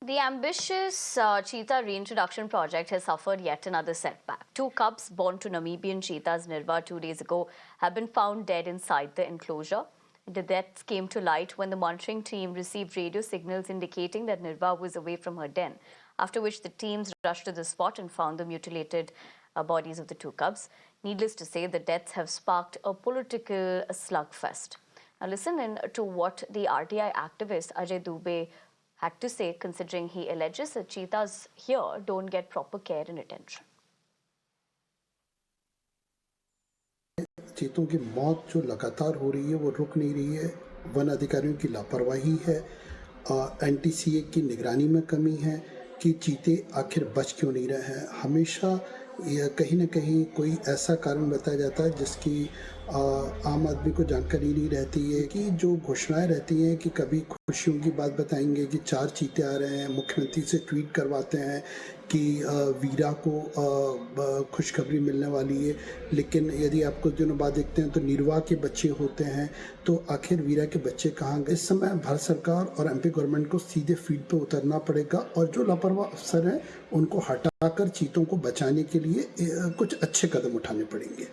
The ambitious cheetah reintroduction project has suffered yet another setback. Two cubs born to Namibian cheetahs Nirva 2 days ago have been found dead inside the enclosure. The deaths came to light when the monitoring team received radio signals indicating that Nirva was away from her den, after which the teams rushed to the spot and found the mutilated bodies of the two cubs. Needless to say, the deaths have sparked a political slugfest. Now listen in to what the RTI activist Ajay Dubey had to say, considering he alleges that cheetahs here don't get proper care and attention. चीतों की मौत जो लगातार हो रही है वो रुक नहीं रही है। वन अधिकारियों की लापरवाही है, एनटीसीए की निगरानी में कमी है कि चीते आखिर बच क्यों नहीं रहे हैं। हमेशा कहीं ना कहीं कोई ऐसा कारण बताया जाता है जिसकी आम आदमी को जानकारी नहीं रहती है कि जो घोषणाएं रहती हैं कि कभी खुशियों की बात बताएंगे कि 4 चीते आ रहे हैं, मुख्यमंत्री से ट्वीट करवाते हैं कि वीरा को खुशखबरी मिलने वाली है, लेकिन यदि आप कुछ दिनों बाद देखते हैं तो निर्वा के बच्चे होते हैं, तो आखिर वीरा के बच्चे कहाँ गए। इस समय भारत सरकार और एमपी गवर्नमेंट को सीधे फील्ड पे उतरना पड़ेगा और जो लापरवाह अफसर हैं उनको हटाकर चीतों को बचाने के लिए कुछ अच्छे कदम उठाने पड़ेंगे।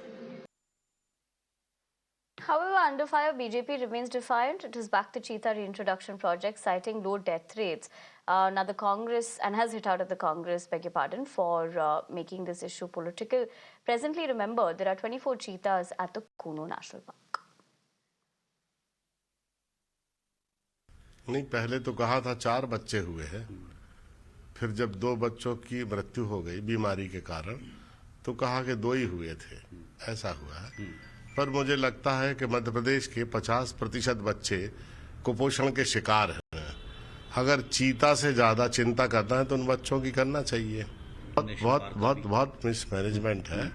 However, under fire, BJP remains defiant. It has backed the cheetah reintroduction project, citing low death rates. Now, the Congress, and has hit out at the Congress, beg your pardon, for making this issue political. Presently, remember, there are 24 cheetahs at the Kuno National Park. नहीं, पहले तो कहा था 4 बच्चे हुए हैं, फिर जब 2 बच्चों की मृत्यु हो गई बीमारी के कारण तो कहा कि 2 ही हुए थे। ऐसा हुआ है, पर मुझे लगता है कि मध्य प्रदेश के 50% बच्चे कुपोषण के शिकार हैं। अगर चीता से ज्यादा चिंता करना है तो उन बच्चों की करना चाहिए। बहुत मिसमैनेजमेंट है,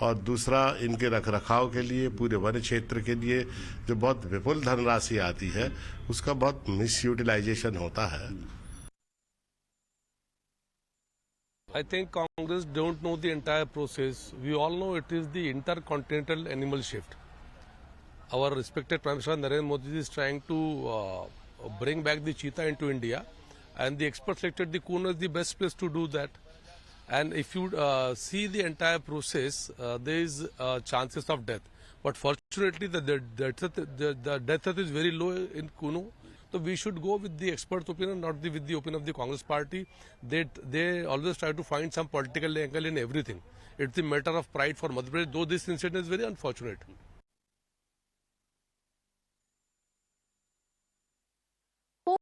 और दूसरा इनके रखरखाव के लिए पूरे वन क्षेत्र के लिए जो बहुत विपुल धनराशि आती है उसका बहुत मिसयूटिलाइजेशन होता है। I think Congress don't know the entire process. We all know it is the intercontinental animal shift. Our respected Prime Minister Narendra Modi is trying to bring back the cheetah into India, and the experts selected the Kuno is the best place to do that. And if you see the entire process, there is chances of death. But fortunately, the death rate is very low in Kuno. So we should go with the expert opinion, not with the opinion of the Congress party. They always try to find some political angle in everything. It's a matter of pride for Madhya Pradesh, though this incident is very unfortunate.